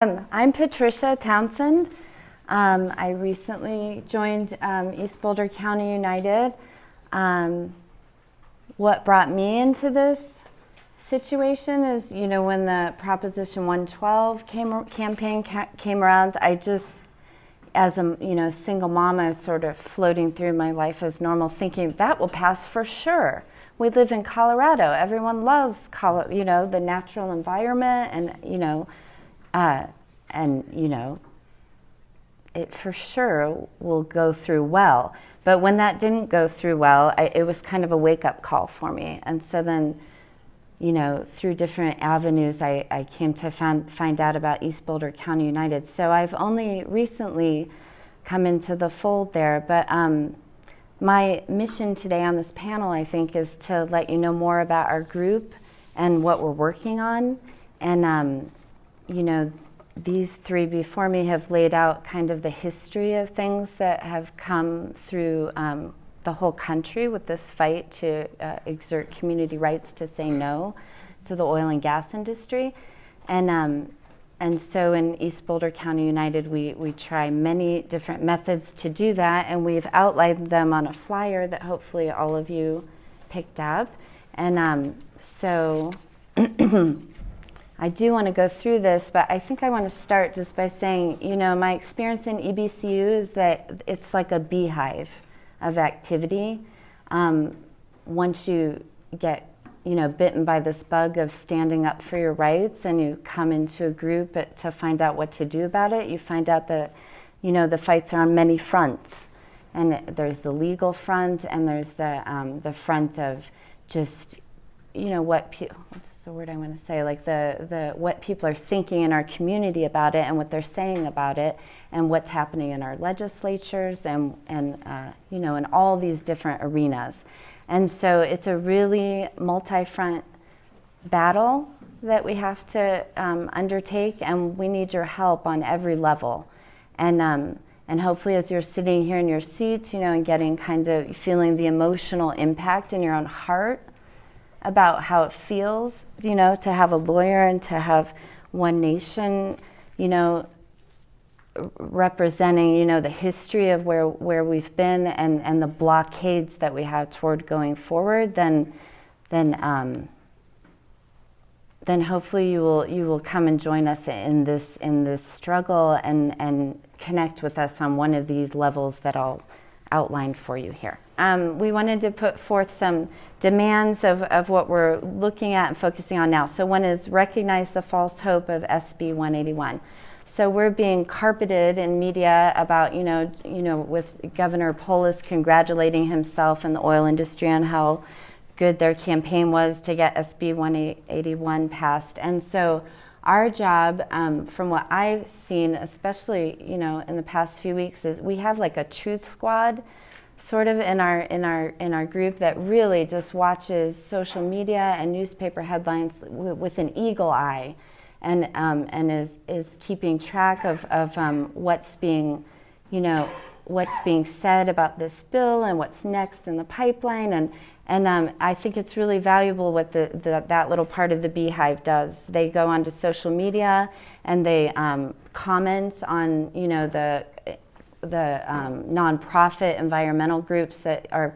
I'm Patricia Townsend. I recently joined East Boulder County United. What brought me into this situation is, when the Proposition 112 campaign came around, I just, as a single mom, I was sort of floating through my life as normal, thinking that will pass for sure. We live in Colorado. Everyone loves the natural environment, and it for sure will go through well. But when that didn't go through well, it was kind of a wake-up call for me. And so then, through different avenues, I came to find out about East Boulder County United. So I've only recently come into the fold there. But my mission today on this panel, I think, is to let you know more about our group and what we're working on. And, these three before me have laid out kind of the history of things that have come through the whole country with this fight to exert community rights to say no to the oil and gas industry. And so in East Boulder County United, we try many different methods to do that, and we've outlined them on a flyer that hopefully all of you picked up. And so I do want to go through this, but I think I want to start just by saying, my experience in EBCU is that it's like a beehive of activity. Once you get, bitten by this bug of standing up for your rights and you come into a group to find out what to do about it, you find out that, the fights are on many fronts. And there's the legal front, and there's the front of just, what's the word I want to say, like the what people are thinking in our community about it and what they're saying about it and what's happening in our legislatures and in all these different arenas. And so it's a really multi-front battle that we have to undertake, and we need your help on every level. And hopefully as you're sitting here in your seats, and getting kind of feeling the emotional impact in your own heart about how it feels, to have a lawyer and to have One Nation, representing, the history of where we've been and the blockades that we have toward going forward, then hopefully you will come and join us in this struggle and connect with us on one of these levels that I'll outline for you here. We wanted to put forth some demands of what we're looking at and focusing on now. So one is recognize the false hope of SB 181. So we're being carpeted in media about, with Governor Polis congratulating himself and the oil industry on how good their campaign was to get SB 181 passed. And so our job, from what I've seen, especially, in the past few weeks, is we have like a truth squad sort of in our group that really just watches social media and newspaper headlines with an eagle eye, and is keeping track of what's being said about this bill and what's next in the pipeline, and I think it's really valuable what that little part of the beehive does. They go onto social media and they comment on the nonprofit environmental groups that are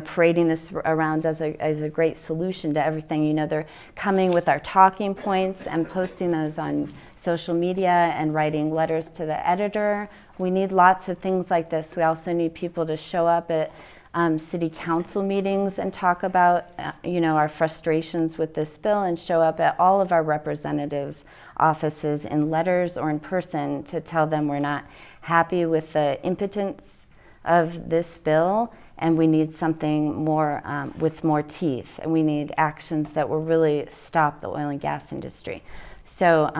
parading this around as a great solution to everything. They're coming with our talking points and posting those on social media and writing letters to the editor. We need lots of things like this. We also need people to show up at city council meetings and talk about our frustrations with this bill, and show up at all of our representatives' offices in letters or in person to tell them we're not happy with the impotence of this bill, and we need something more with more teeth, and we need actions that will really stop the oil and gas industry. So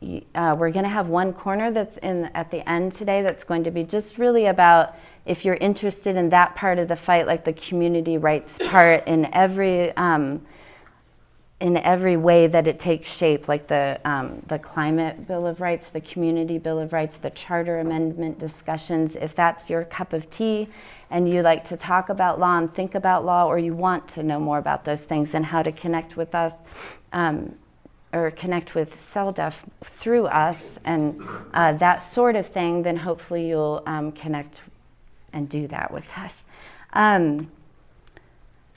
we're going to have one corner that's at the end today that's going to be just really about, if you're interested in that part of the fight, like the community rights part, in every way that it takes shape, like the Climate Bill of Rights, the Community Bill of Rights, the Charter Amendment discussions. If that's your cup of tea and you like to talk about law and think about law, or you want to know more about those things and how to connect with us, or connect with CELDEF through us and that sort of thing, then hopefully you'll connect and do that with us.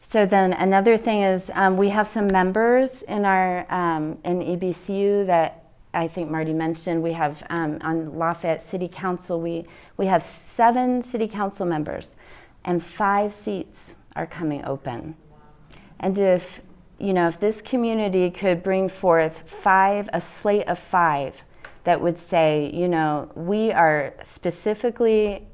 So then another thing is we have some members in our in EBCU that I think Marty mentioned. We have on Lafayette City Council, we have 7 city council members and 5 seats are coming open. And if this community could bring forth a slate of 5 that would say, we are specifically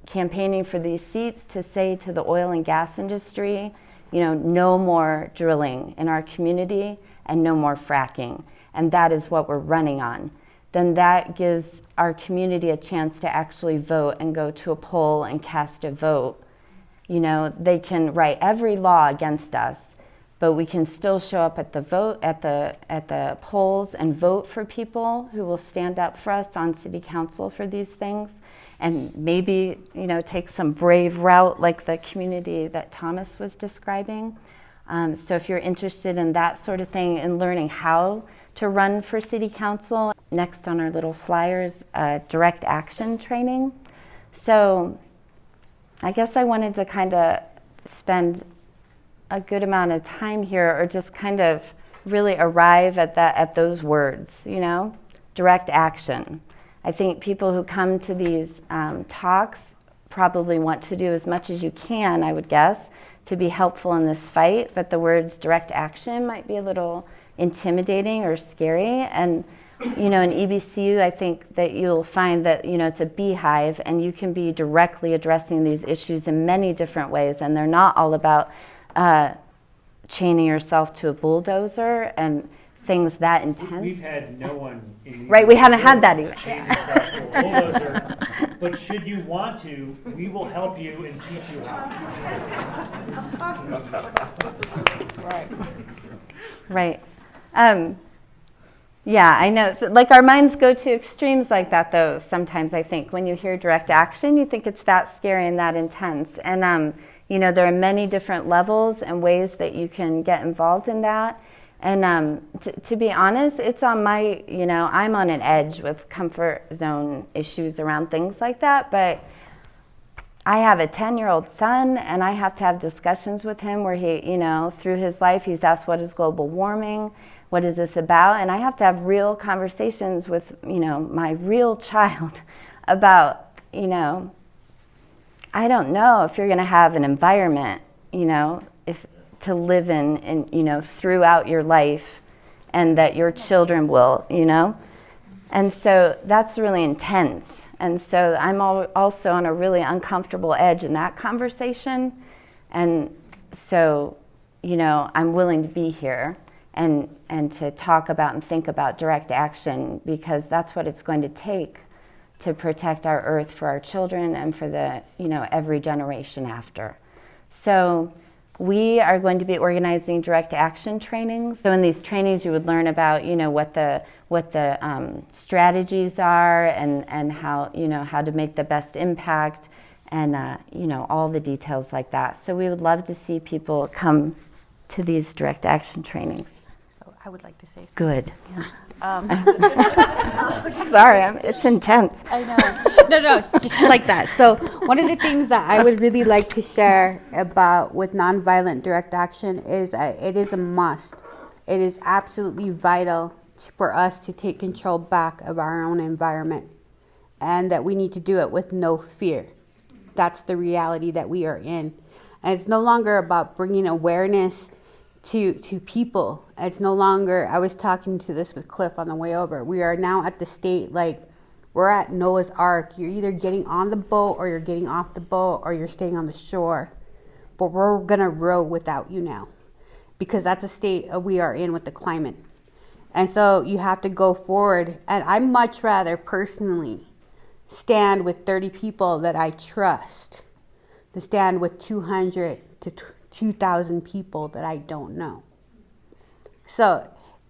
campaigning for these seats to say to the oil and gas industry, no more drilling in our community and no more fracking. And that is what we're running on. Then that gives our community a chance to actually vote and go to a poll and cast a vote. They can write every law against us, but we can still show up at the polls and vote for people who will stand up for us on city council for these things, and maybe take some brave route like the community that Thomas was describing. So if you're interested in that sort of thing and learning how to run for city council, next on our little flyers, direct action training. So I guess I wanted to kind of spend a good amount of time here, or just kind of really arrive at those words, direct action. I think people who come to these talks probably want to do as much as you can, I would guess, to be helpful in this fight, but the words direct action might be a little intimidating or scary. And in EBCU, I think that you'll find that it's a beehive, and you can be directly addressing these issues in many different ways, and they're not all about chaining yourself to a bulldozer and things that intense. We've had no one in right, we haven't had that either. Chain yourself to a bulldozer, but should you want to, we will help you and teach you how. Right. Yeah, I know. So, our minds go to extremes like that, though. Sometimes I think when you hear direct action, you think it's that scary and that intense. And there are many different levels and ways that you can get involved in that. And to be honest, it's on my, I'm on an edge with comfort zone issues around things like that. But I have a 10-year-old son, and I have to have discussions with him where he, through his life, he's asked, what is global warming? What is this about? And I have to have real conversations with, my real child about, I don't know if you're going to have an environment, if to live in, throughout your life, and that your children will, And so that's really intense. And so I'm also on a really uncomfortable edge in that conversation. And so, I'm willing to be here and to talk about and think about direct action, because that's what it's going to take to protect our earth for our children and for the, every generation after. So we are going to be organizing direct action trainings. So in these trainings, you would learn about, what the strategies are and how, how to make the best impact and, all the details like that. So we would love to see people come to these direct action trainings. So I would like to say. Good. Sorry, it's intense. I know. No, just like that. So one of the things that I would really like to share about with nonviolent direct action is it is a must. It is absolutely vital for us to take control back of our own environment, and that we need to do it with no fear. That's the reality that we are in. And it's no longer about bringing awareness to people. It's no longer, I was talking to this with Cliff on the way over. We are now at the state we're at Noah's Ark. You're either getting on the boat or you're getting off the boat or you're staying on the shore. But we're going to row without you now, because that's the state we are in with the climate. And so you have to go forward. And I much rather personally stand with 30 people that I trust than stand with 200 to 2,000 people that I don't know. So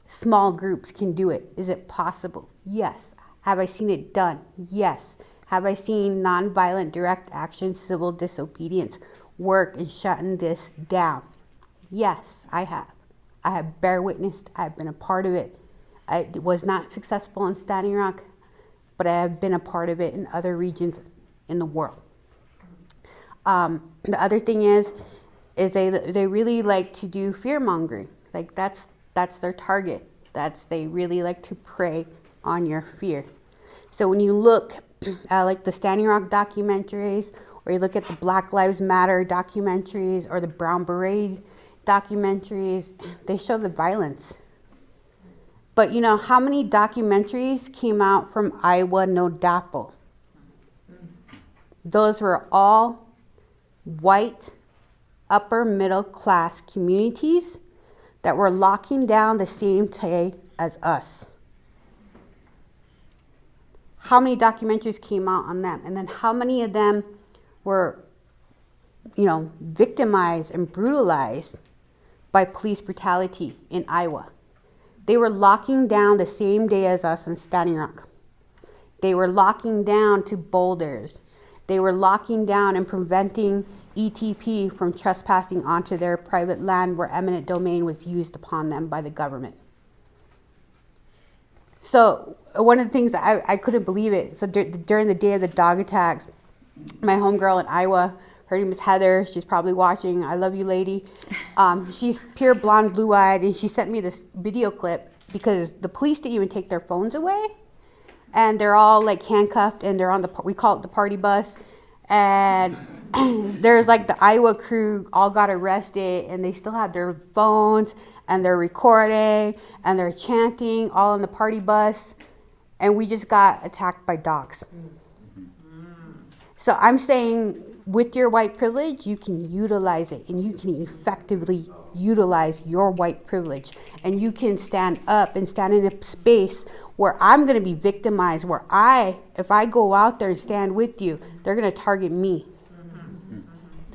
small groups can do it. Is it possible? Yes. Have I seen it done? Yes. Have I seen nonviolent direct action, civil disobedience work in shutting this down? Yes, I have. I have bear witnessed. I've been a part of it. I was not successful in Standing Rock, but I have been a part of it in other regions in the world. The other thing is they really like to do fear mongering. Like that's their target. They really like to prey on your fear. So when you look at like the Standing Rock documentaries, or you look at the Black Lives Matter documentaries or the Brown Beret documentaries, they show the violence. But you know, how many documentaries came out from Iowa No DAPL? Those were all white, upper middle class communities that were locking down the same day as us. How many documentaries came out on them? And then how many of them were, you know, victimized and brutalized by police brutality in Iowa? They were locking down the same day as us in Standing Rock. They were locking down to boulders. They were locking down and preventing ETP from trespassing onto their private land where eminent domain was used upon them by the government. So one of the things that I couldn't believe it. So during the day of the dog attacks, my homegirl in Iowa, her name is Heather. She's probably watching. I love you, lady. She's pure blonde, blue-eyed, and she sent me this video clip because the police didn't even take their phones away, and they're all like handcuffed, and they're on we call it the party bus, and there's like the Iowa crew all got arrested, and they still have their phones, and they're recording, and they're chanting all on the party bus, and we just got attacked by dogs. So I'm saying, with your white privilege, you can utilize it, and you can effectively utilize your white privilege, and you can stand up and stand in a space where I'm going to be victimized, where if I go out there and stand with you, they're going to target me.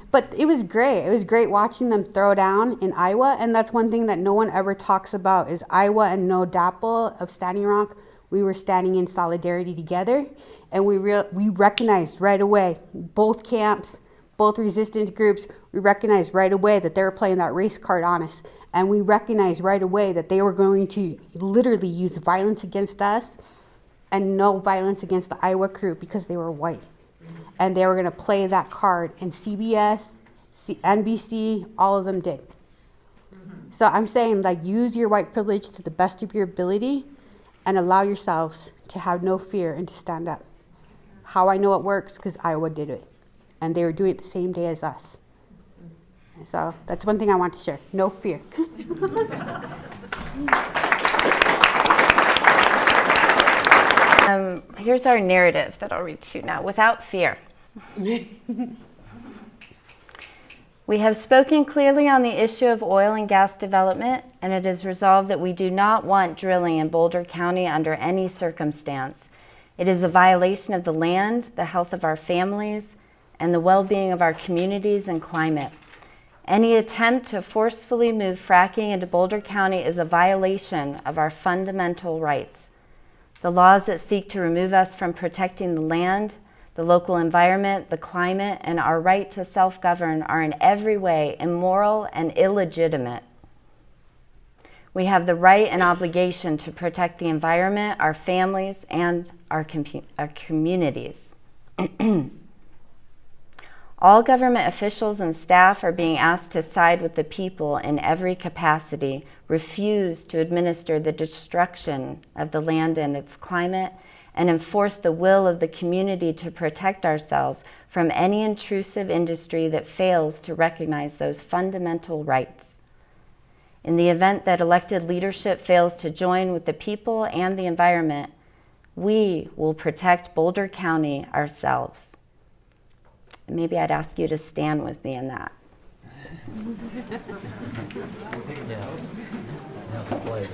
But it was great. It was great watching them throw down in Iowa, and that's one thing that no one ever talks about is Iowa and No DAPL of Standing Rock. We were standing in solidarity together, and we recognized right away, both camps, both resistance groups, we recognized right away that they were playing that race card on us. And we recognized right away that they were going to literally use violence against us and no violence against the Iowa crew because they were white. And they were going to play that card. And CBS, NBC, all of them did. So I'm saying, like, use your white privilege to the best of your ability and allow yourselves to have no fear and to stand up. How I know it works, because Iowa did it. And they were doing it the same day as us. So that's one thing I want to share. No fear. Here's our narrative that I'll read to you now. Without fear. We have spoken clearly on the issue of oil and gas development, and it is resolved that we do not want drilling in Boulder County under any circumstance. It is a violation of the land, the health of our families, and the well-being of our communities and climate. Any attempt to forcefully move fracking into Boulder County is a violation of our fundamental rights. The laws that seek to remove us from protecting the land, the local environment, the climate, and our right to self-govern are in every way immoral and illegitimate. We have the right and obligation to protect the environment, our families, and our communities. All government officials and staff are being asked to side with the people in every capacity, refuse to administer the destruction of the land and its climate, and enforce the will of the community to protect ourselves from any intrusive industry that fails to recognize those fundamental rights. In the event that elected leadership fails to join with the people and the environment, we will protect Boulder County ourselves. Maybe I'd ask you to stand with me in that. Yeah, the pledge.